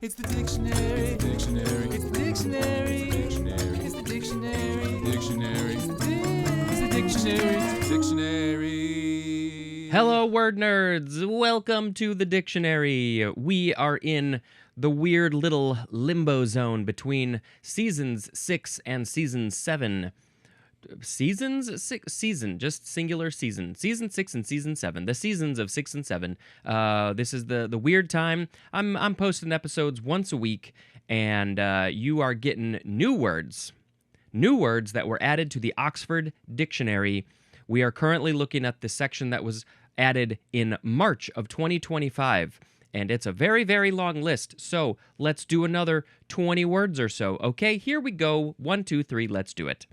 It's the dictionary. It's the dictionary. It's the dictionary. It's the dictionary. Dictionary. It's the dictionary. It's the dictionary. Hello, word nerds. Welcome to the dictionary. We are in the weird little limbo zone between seasons 6 and season 7. Just singular season. Season 6 and season 7. The seasons of 6 and 7. This is the weird time. I'm posting episodes once a week, and you are getting new words. New words that were added to the Oxford Dictionary. We are currently looking at the section that was added in March of 2025, and it's a very, very long list. So let's do another 20 words or so. Okay, here we go. 1, 2, 3, let's do it.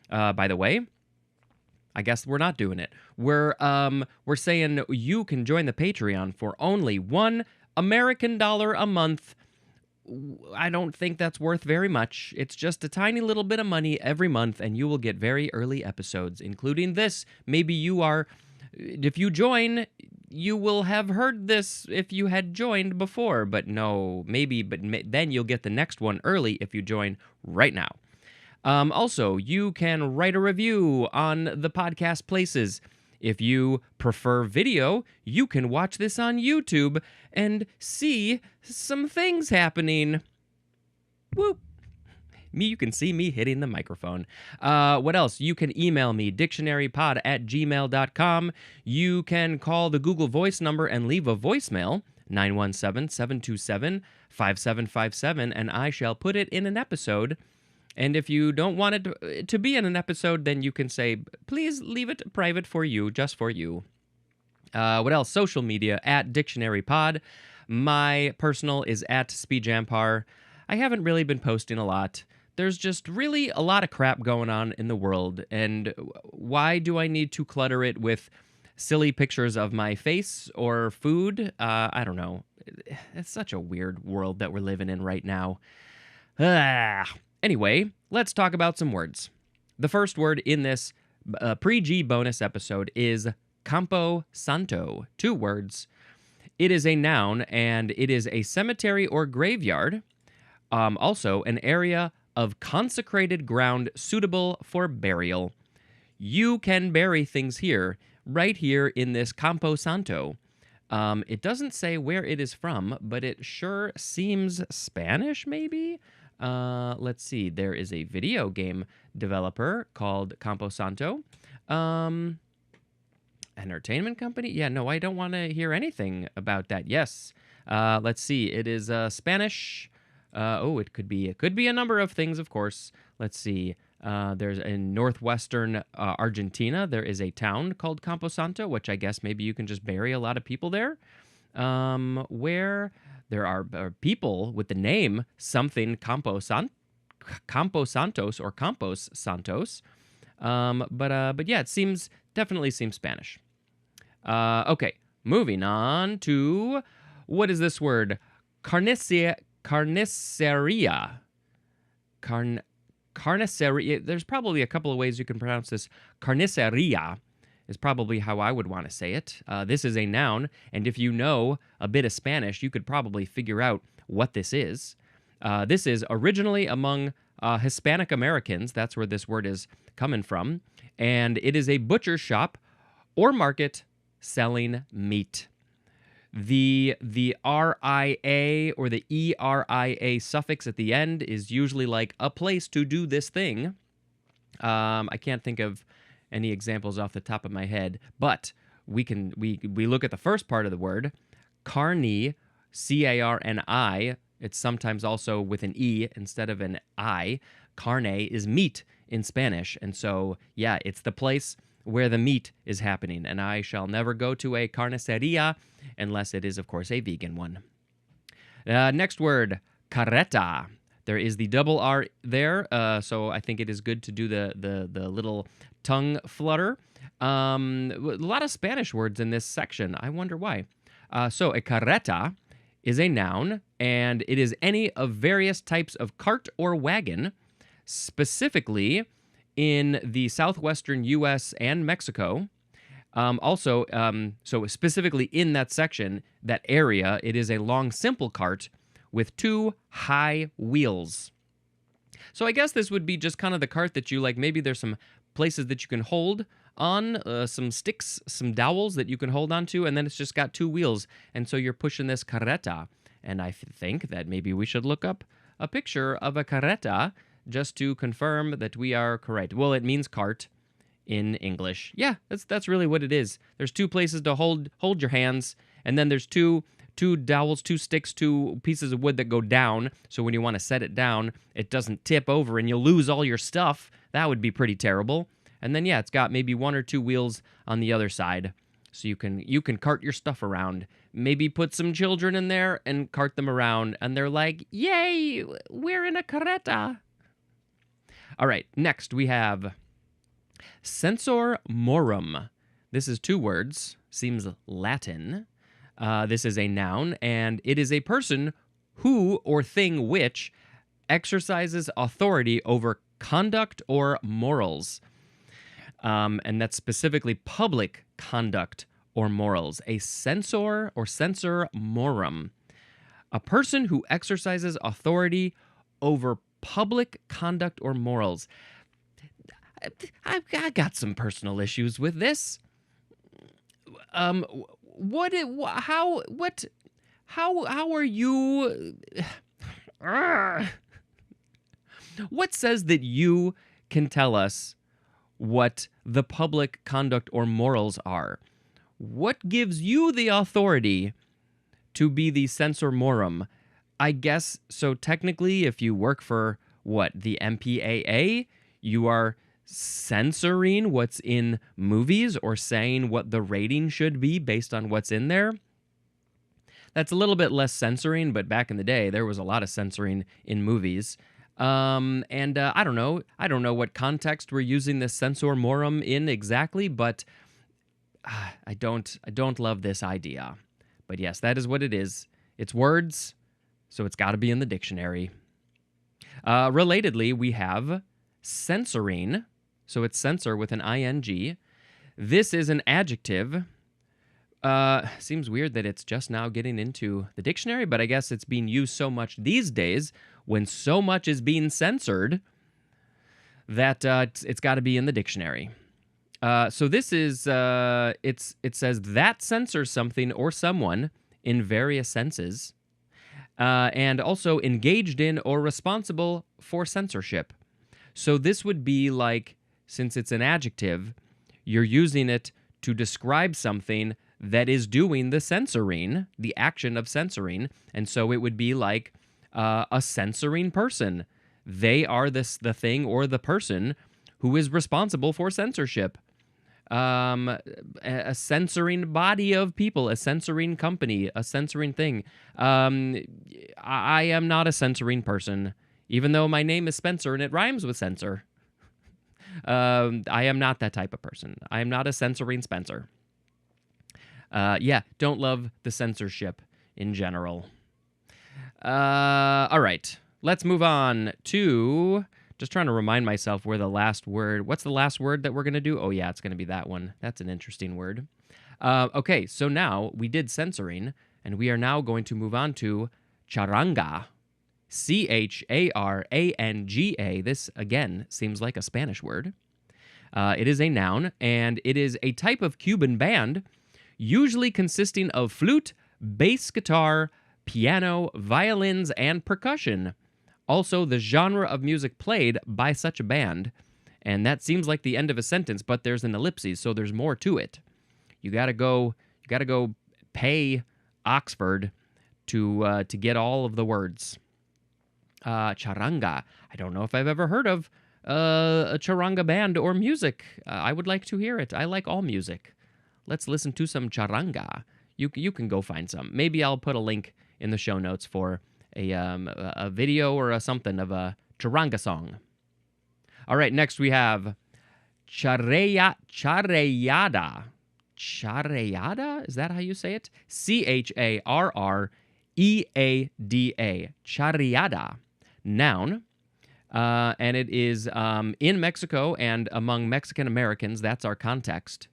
By the way, I guess we're not doing it. We're saying you can join the Patreon for only $1 American a month. I don't think that's worth very much. It's just a tiny little bit of money every month, and you will get very early episodes, including this. Maybe if you join, you will have heard this if you had joined before, but no, maybe, then you'll get the next one early if you join right now. Also, you can write a review on the podcast places. If you prefer video, you can watch this on YouTube and see some things happening. Whoop. You can see me hitting the microphone. What else? You can email me, dictionarypod@gmail.com. You can call the Google Voice number and leave a voicemail, 917-727-5757, and I shall put it in an episode. And if you don't want it to be in an episode, then you can say, please leave it private for you, just for you. What else? Social media, @dictionarypod. My personal is @speedjampar. I haven't really been posting a lot. There's just really a lot of crap going on in the world. And why do I need to clutter it with silly pictures of my face or food? I don't know. It's such a weird world that we're living in right now. Anyway, let's talk about some words. The first word in this pre-G bonus episode is campo santo. 2 words. It is a noun, and it is a cemetery or graveyard. Also, an area of consecrated ground suitable for burial. You can bury things here, right here in this campo santo. It doesn't say where it is from, but it sure seems Spanish, maybe? Let's see. There is a video game developer called Campo Santo. Entertainment company? Yeah, no, I don't want to hear anything about that. Yes. Let's see. It is Spanish. It could be a number of things, of course. Let's see. There's in northwestern Argentina, there is a town called Campo Santo, which I guess maybe you can just bury a lot of people there. Where there are people with the name something Campo Santos or Campos Santos. But yeah, it definitely seems Spanish. Okay, moving on to, what is this word? Carniceria. Carniceria. There's probably a couple of ways you can pronounce this. Carniceria is probably how I would want to say it. This is a noun, and if you know a bit of Spanish, you could probably figure out what this is. This is originally among Hispanic Americans. That's where this word is coming from. And it is a butcher shop or market selling meat. The RIA or the ERIA suffix at the end is usually like a place to do this thing. I can't think of any examples off the top of my head, but we look at the first part of the word, carni, CARNI. It's sometimes also with an E instead of an I. Carne is meat in Spanish, and so yeah, it's the place where the meat is happening, and I shall never go to a carniceria unless it is, of course, a vegan one. Next word, carreta. There is the double R there, so I think it is good to do the little tongue flutter. A lot of Spanish words in this section. I wonder why. So a carreta is a noun, and it is any of various types of cart or wagon, specifically in the southwestern U.S. and Mexico. So specifically in that section, that area, it is a long, simple cart with 2 high wheels. So I guess this would be just kind of the cart that you like. Maybe there's some places that you can hold on, some sticks, some dowels that you can hold onto, and then it's just got 2 wheels. And so you're pushing this carreta. And I think that maybe we should look up a picture of a carreta just to confirm that we are correct. Well, it means cart in English. Yeah, that's really what it is. There's 2 places to hold your hands, and then there's two dowels, 2 sticks, 2 pieces of wood that go down, so when you want to set it down, it doesn't tip over and you'll lose all your stuff. That would be pretty terrible. And then, yeah, it's got maybe 1 or 2 wheels on the other side, so you can cart your stuff around. Maybe put some children in there and cart them around, and they're like, yay, we're in a carreta. All right, next we have censor morum. This is 2 words, seems Latin. This is a noun, and it is a person who or thing which exercises authority over conduct or morals. And that's specifically public conduct or morals. A censor or censor morum. A person who exercises authority over public conduct or morals. I got some personal issues with this. How are you? What says that you can tell us what the public conduct or morals are? What gives you the authority to be the censor morum? I guess, so technically, if you work for, the MPAA, you are censoring what's in movies or saying what the rating should be based on what's in there. That's a little bit less censoring, but back in the day, there was a lot of censoring in movies. I don't know. I don't know what context we're using this censor morum in exactly, but I don't love this idea. But yes, that is what it is. It's words, so it's got to be in the dictionary. Relatedly, we have censoring. So it's censor with an ing. This is an adjective. Seems weird that it's just now getting into the dictionary, but I guess it's being used so much these days when so much is being censored that it's got to be in the dictionary. So this is, it says that censors something or someone in various senses, and also engaged in or responsible for censorship. So this would be like, since it's an adjective, you're using it to describe something that is doing the censoring, the action of censoring, and so it would be like a censoring person. They are the thing or the person who is responsible for censorship. A censoring body of people, a censoring company, a censoring thing. I am not a censoring person, even though my name is Spencer and it rhymes with censor. I am not that type of person. I am not a censoring Spencer. Don't love the censorship in general. All right, let's move on to... Just trying to remind myself where the last word... What's the last word that we're going to do? Oh, yeah, it's going to be that one. That's an interesting word. Okay, so now we did censoring, and we are now going to move on to charanga. C-H-A-R-A-N-G-A. This, again, seems like a Spanish word. It is a noun, and it is a type of Cuban band, usually consisting of flute, bass guitar, piano, violins, and percussion. Also, the genre of music played by such a band. And that seems like the end of a sentence, but there's an ellipsis, so there's more to it. You gotta go pay Oxford to get all of the words. Charanga. I don't know if I've ever heard of a charanga band or music. I would like to hear it. I like all music. Let's listen to some charanga. You can go find some. Maybe I'll put a link in the show notes for a video or something of a charanga song. All right, next we have charreada. Charreada? Is that how you say it? C-H-A-R-R-E-A-D-A. Charreada. Noun. And it is in Mexico and among Mexican Americans. That's our context.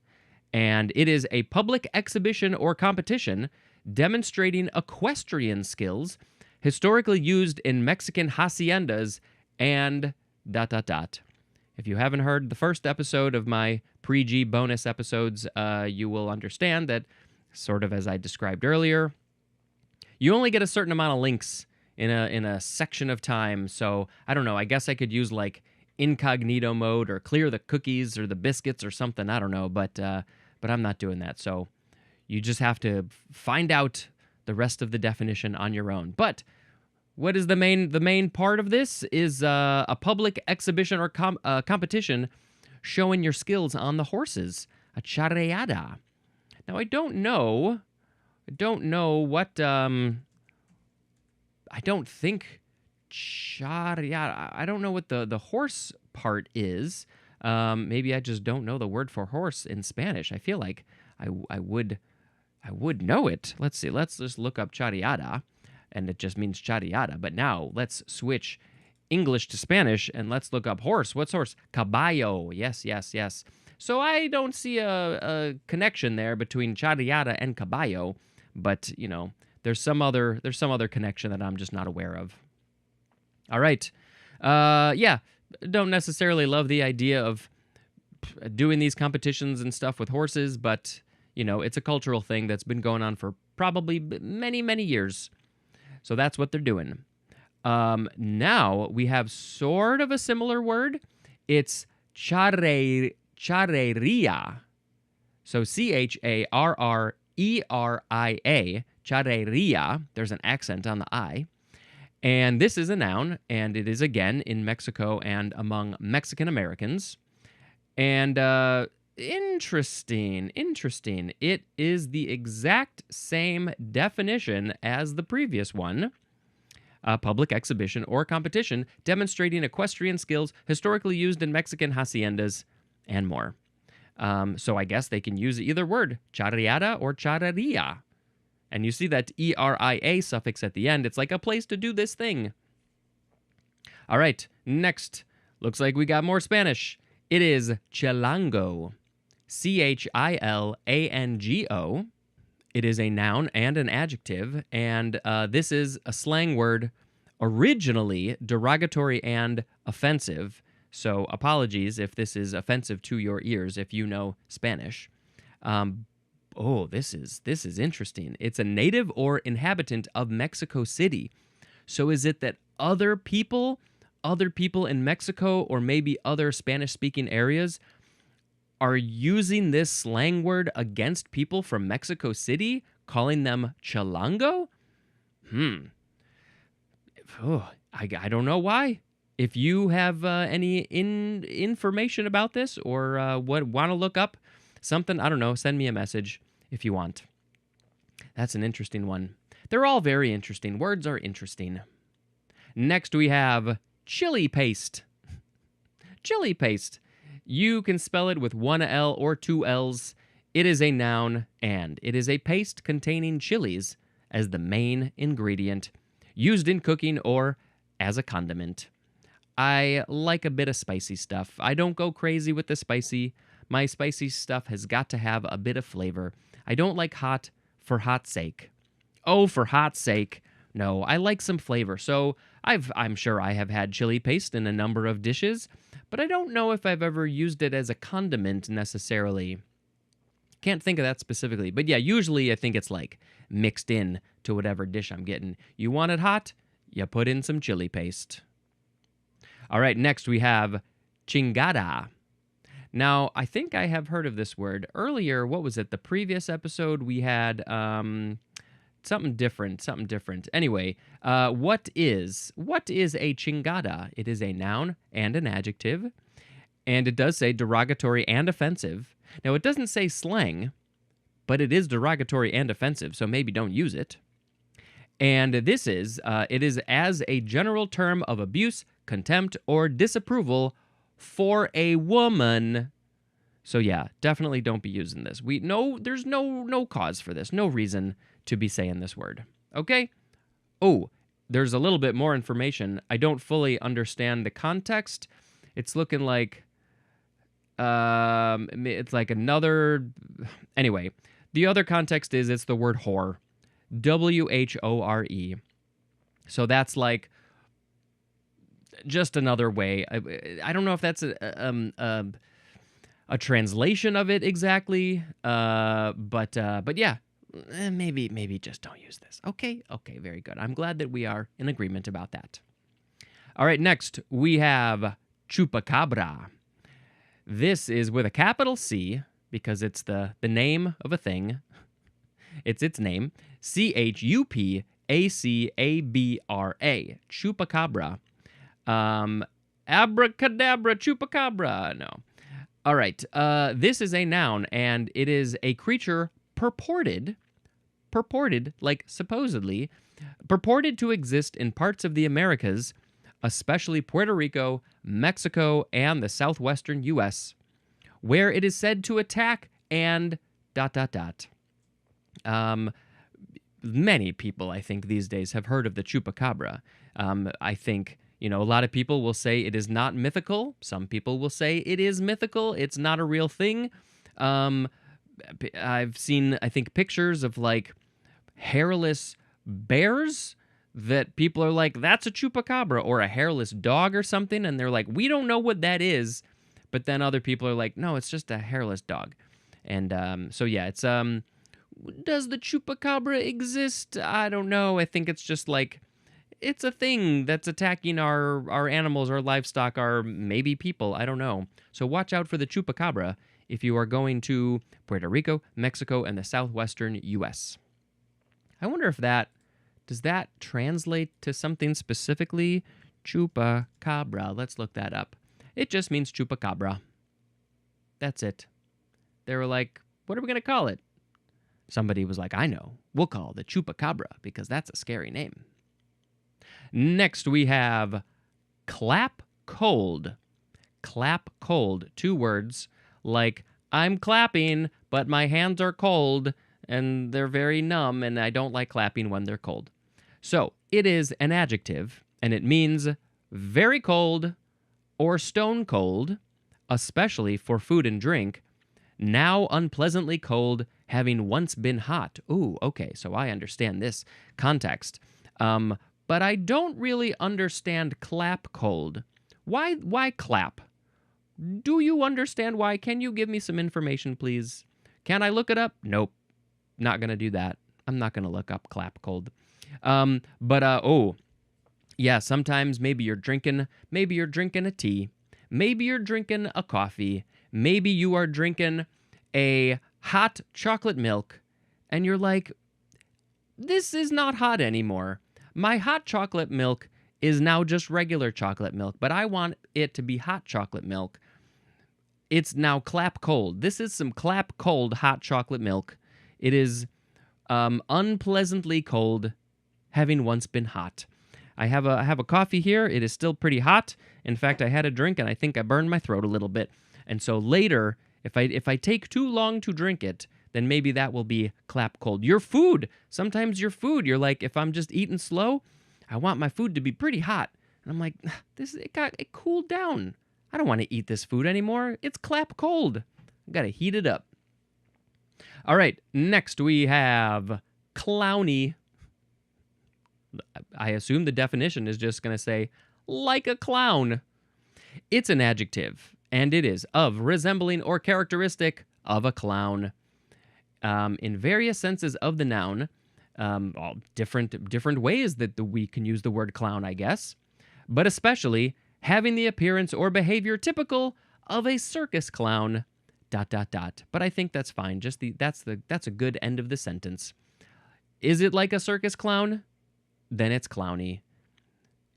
And it is a public exhibition or competition demonstrating equestrian skills historically used in Mexican haciendas, and ... If you haven't heard the first episode of my pre-G bonus episodes, you will understand that, sort of as I described earlier, you only get a certain amount of links in a section of time. So I don't know. I guess I could use like incognito mode or clear the cookies or the biscuits or something. I don't know, but I'm not doing that. So you just have to find out the rest of the definition on your own. But what is the main part of this is a public exhibition or competition showing your skills on the horses, a charreada. Now I don't know what I don't think charreada. I don't know what the horse part is. Maybe I just don't know the word for horse in Spanish. I feel like I would know it. Let's see. Let's just look up charreada. And it just means charreada. But now let's switch English to Spanish and let's look up horse. What's horse? Caballo. Yes. So I don't see a connection there between charreada and caballo, but you know, there's some other connection that I'm just not aware of. All right. Yeah, don't necessarily love the idea of doing these competitions and stuff with horses, but you know, it's a cultural thing that's been going on for probably many years. So that's what they're doing. Now we have sort of a similar word. It's charreria. So charreria, charreria. There's an accent on the I. And this is a noun, and it is again in Mexico and among Mexican Americans. And interesting. It is the exact same definition as the previous one. A public exhibition or competition demonstrating equestrian skills historically used in Mexican haciendas and more. So I guess they can use either word, charreada or charreria. And you see that ERIA suffix at the end. It's like a place to do this thing. All right, next. Looks like we got more Spanish. It is chilango. CHILANGO. It is a noun and an adjective, and this is a slang word originally derogatory and offensive. So apologies if this is offensive to your ears if you know Spanish. This is interesting. It's a native or inhabitant of Mexico City. So is it that other people in Mexico or maybe other Spanish-speaking areas are using this slang word against people from Mexico City, calling them chilango? I don't know why. If you have any information about this or want to look up something, I don't know, send me a message if you want. That's an interesting one. They're all very interesting. Words are interesting. Next we have chili paste. Chili paste. You can spell it with one L or two L's. It is a noun, and it is a paste containing chilies as the main ingredient, used in cooking or as a condiment. I like a bit of spicy stuff. I don't go crazy with the spicy. My spicy stuff has got to have a bit of flavor. I don't like hot for hot's sake. Oh, for hot's sake. No, I like some flavor. So I'm sure I have had chili paste in a number of dishes, but I don't know if I've ever used it as a condiment necessarily. Can't think of that specifically. But yeah, usually I think it's like mixed in to whatever dish I'm getting. You want it hot? You put in some chili paste. All right, next we have chingada. Now, I think I have heard of this word. Earlier, what was it? The previous episode we had something different. Anyway, what is a chingada? It is a noun and an adjective, and it does say derogatory and offensive. Now, it doesn't say slang, but it is derogatory and offensive, so maybe don't use it. And this is, it is as a general term of abuse, contempt, or disapproval for a woman. So yeah, definitely don't be using this. There's no cause for this, no reason to be saying this word. Okay? Oh, there's a little bit more information. I don't fully understand the context. It's looking like it's like another. Anyway, the other context is it's the word whore, WHORE. So that's like just another way. I don't know if that's a translation of it exactly, but yeah, maybe just don't use this. Okay, very good. I'm glad that we are in agreement about that. All right, next we have chupacabra. This is with a capital C because it's the name of a thing. It's its name. Chupacabra. Chupacabra. Abracadabra, chupacabra. No. All right. This is a noun, and it is a creature purported, like supposedly, purported to exist in parts of the Americas, especially Puerto Rico, Mexico, and the southwestern U.S., where it is said to attack and ... Many people, I think, these days have heard of the chupacabra. I think, a lot of people will say it is not mythical. Some people will say it is mythical. It's not a real thing. I've seen, I think, pictures of, like, hairless bears that people are like, that's a chupacabra, or a hairless dog or something, and they're like, we don't know what that is. But then other people are like, no, it's just a hairless dog. And so, yeah, it's... Does the chupacabra exist? I don't know. I think it's just like, it's a thing that's attacking our animals, our livestock, our maybe people. I don't know. So watch out for the chupacabra if you are going to Puerto Rico, Mexico, and the southwestern U.S. I wonder if does that translate to something specifically? Chupacabra. Let's look that up. It just means chupacabra. That's it. They were like, what are we going to call it? Somebody was like, I know. We'll call it the chupacabra because that's a scary name. Next, we have clap cold. Clap cold. 2 words like, I'm clapping, but my hands are cold and they're very numb and I don't like clapping when they're cold. So it is an adjective and it means very cold or stone cold, especially for food and drink, now unpleasantly cold, having once been hot. Ooh, okay, so I understand this context. But I don't really understand clap cold. Why clap? Do you understand why? Can you give me some information, please? Can I look it up? Nope. Not going to do that. I'm not going to look up clap cold. Yeah, sometimes maybe you're drinking a tea. Maybe you're drinking a coffee. Maybe you are drinking a hot chocolate milk, and you're like, this is not hot anymore. My hot chocolate milk is now just regular chocolate milk, but I want it to be hot chocolate milk. It's now clap cold. This is some clap cold hot chocolate milk. It is unpleasantly cold, having once been hot. I have a coffee here. It is still pretty hot. In fact, I had a drink, and I think I burned my throat a little bit. And so later, if I take too long to drink it, then maybe that will be clap cold. Your food, sometimes your food, you're like, if I'm just eating slow, I want my food to be pretty hot. And I'm like, it cooled down. I don't want to eat this food anymore. It's clap cold. I got to heat it up. All right, next we have clowny. I assume the definition is just going to say, like a clown. It's an adjective, and it is of resembling or characteristic of a clown. In various senses of the noun, different ways that we can use the word clown, I guess, but especially having the appearance or behavior typical of a circus clown, ... But I think that's fine. That's a good end of the sentence. Is it like a circus clown? Then it's clowny.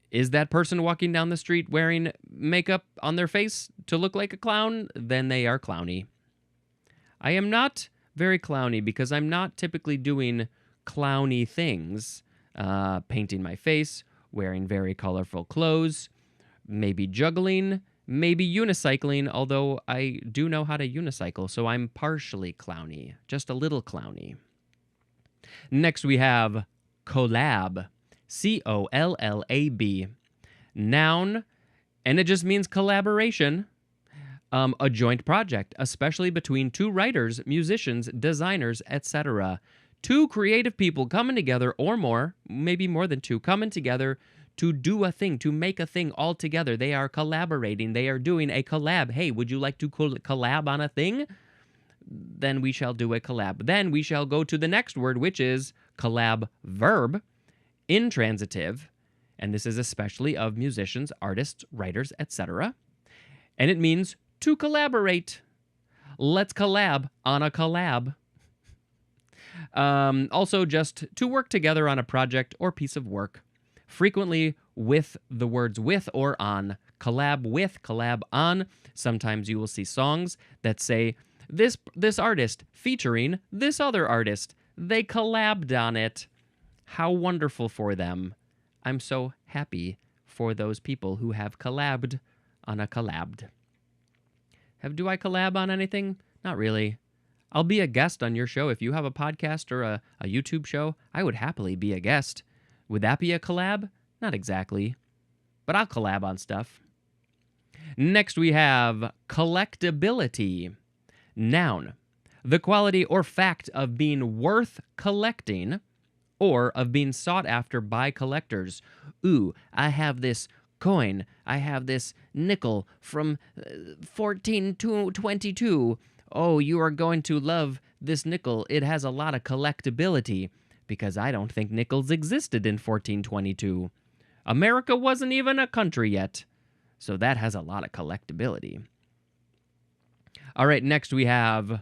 Is that person walking down the street wearing makeup on their face to look like a clown? Then they are clowny. I am not very clowny because I'm not typically doing clowny things. Painting my face, wearing very colorful clothes, maybe juggling, maybe unicycling, although I do know how to unicycle, so I'm partially clowny, just a little clowny. Next we have collab. C-O-L-L-A-B. Noun, and it just means collaboration. A joint project, especially between two writers, musicians, designers, etc. two creative people coming together, or more, maybe more than two, coming together to do a thing, to make a thing all together. They are collaborating. They are doing a collab. Hey, would you like to collab on a thing? Then we shall do a collab. Then we shall go to the next word, which is collab verb, intransitive, and this is especially of musicians, artists, writers, etc. And it means to collaborate. Let's collab on a collab. Also, just to work together on a project or piece of work, frequently with the words with or on. Collab with, collab on. Sometimes you will see songs that say, this artist featuring this other artist. They collabed on it. How wonderful for them. I'm so happy for those people who have collabed on a collabed. Do I collab on anything? Not really. I'll be a guest on your show. If you have a podcast or a YouTube show, I would happily be a guest. Would that be a collab? Not exactly. But I'll collab on stuff. Next we have collectability. Noun. The quality or fact of being worth collecting or of being sought after by collectors. Ooh, I have this coin. I have this nickel from 1422. Oh, you are going to love this nickel. It has a lot of collectability because I don't think nickels existed in 1422. America wasn't even a country yet, so that has a lot of collectability. All right, next we have,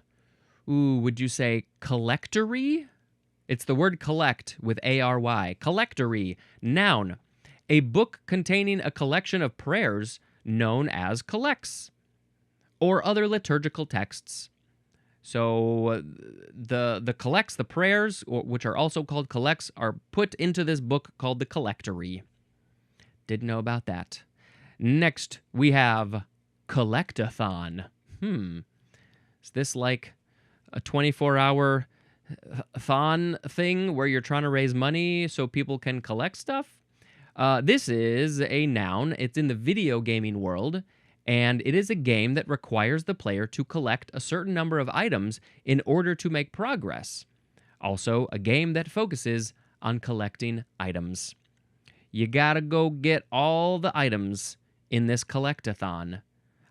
would you say collectory? It's the word collect with A-R-Y. Collectory. Noun. A book containing a collection of prayers known as collects or other liturgical texts. So the collects, the prayers, which are also called collects, are put into this book called the collectory. Didn't know about that. Next, we have collectathon. Is this like a 24-hour thon thing where you're trying to raise money so people can collect stuff? This is a noun. It's in the video gaming world, and it is a game that requires the player to collect a certain number of items in order to make progress. Also, a game that focuses on collecting items. You gotta go get all the items in this collectathon.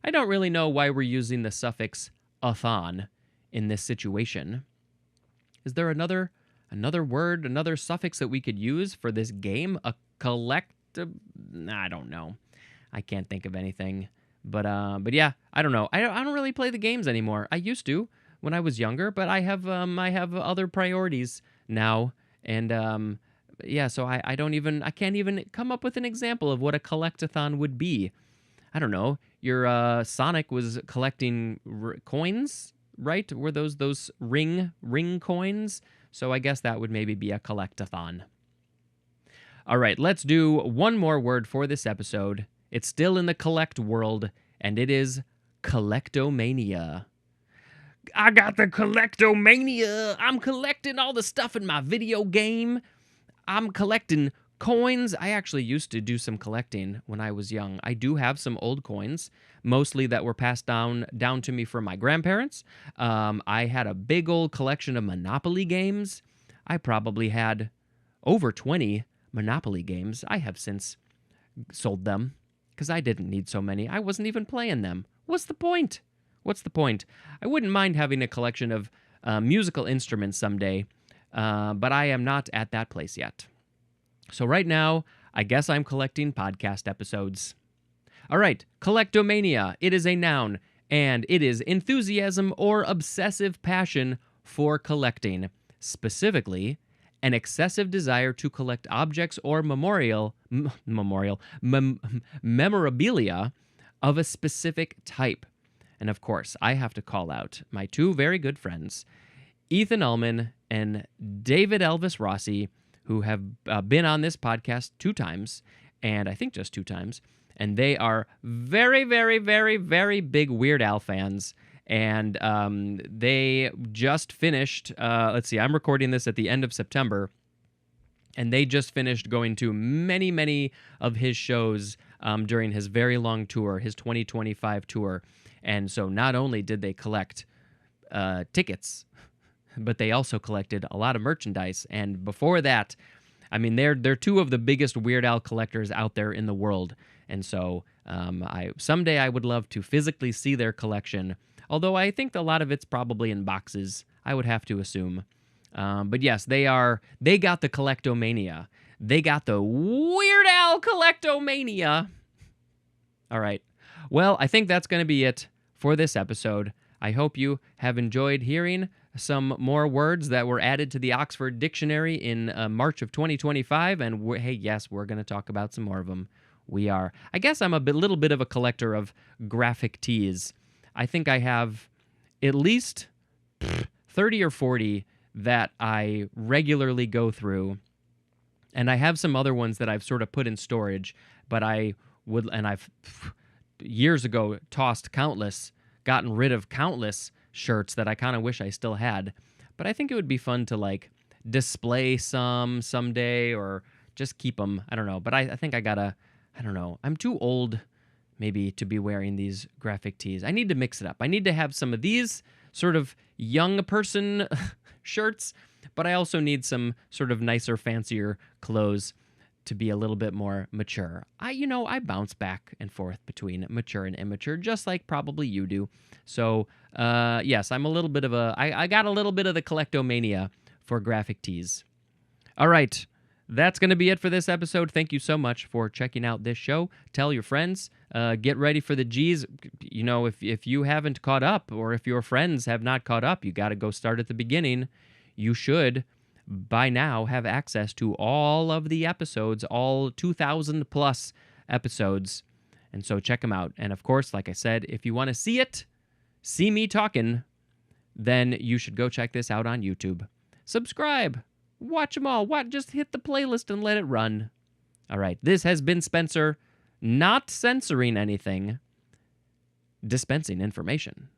I don't really know why we're using the suffix athon in this situation. Is there another word, another suffix that we could use for this game? A I don't know. I can't think of anything. But yeah, I don't know. I don't really play the games anymore. I used to when I was younger, but I have other priorities now, and yeah, so I can't even come up with an example of what a collectathon would be. I don't know. Your Sonic was collecting coins, right? Were those ring coins? So I guess that would maybe be a collectathon. All right, let's do one more word for this episode. It's still in the collect world, and it is collectomania. I got the collectomania. I'm collecting all the stuff in my video game. I'm collecting coins. I actually used to do some collecting when I was young. I do have some old coins, mostly that were passed down to me from my grandparents. I had a big old collection of Monopoly games. I probably had over 20 Monopoly games. I have since sold them because I didn't need so many. I wasn't even playing them. What's the point? I wouldn't mind having a collection of musical instruments someday, but I am not at that place yet. So right now, I guess I'm collecting podcast episodes. All right, collectomania. It is a noun, and it is enthusiasm or obsessive passion for collecting. Specifically, an excessive desire to collect objects or memorabilia of a specific type. And of course, I have to call out my two very good friends, Ethan Ullman and David Elvis Rossi, who have been on this podcast 2 times, and I think just 2 times, and they are very, very, very, very big Weird Al fans, and they just finished, I'm recording this at the end of September, and they just finished going to many, many of his shows during his very long tour, his 2025 tour, and so not only did they collect tickets but they also collected a lot of merchandise. And before that, I mean, they're two of the biggest Weird Al collectors out there in the world. And so someday I would love to physically see their collection, although I think a lot of it's probably in boxes, I would have to assume. But yes, they got the collectomania. They got the Weird Al collectomania. All right. Well, I think that's going to be it for this episode. I hope you have enjoyed hearing some more words that were added to the Oxford Dictionary in March of 2025. And hey, yes, we're going to talk about some more of them. We are. I guess I'm a little bit of a collector of graphic tees. I think I have at least 30 or 40 that I regularly go through. And I have some other ones that I've sort of put in storage, but I've years ago gotten rid of countless shirts that I kind of wish I still had. But I think it would be fun to like display some someday or just keep them. I don't know. But I think I don't know. I'm too old maybe to be wearing these graphic tees. I need to mix it up. I need to have some of these sort of young person shirts, but I also need some sort of nicer, fancier clothes to be a little bit more mature. I bounce back and forth between mature and immature, just like probably you do. So, yes, I'm a little bit of I got a little bit of the collectomania for graphic tees. All right, that's going to be it for this episode. Thank you so much for checking out this show. Tell your friends. Get ready for the G's. If you haven't caught up, or if your friends have not caught up, you got to go start at the beginning. You should by now have access to all of the episodes, all 2,000 plus episodes. And so check them out. And of course, like I said, if you want to see me talking, then you should go check this out on YouTube. Subscribe. Watch them all. Just hit the playlist and let it run. All right. This has been Spencer, not censoring anything, dispensing information.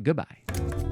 Goodbye.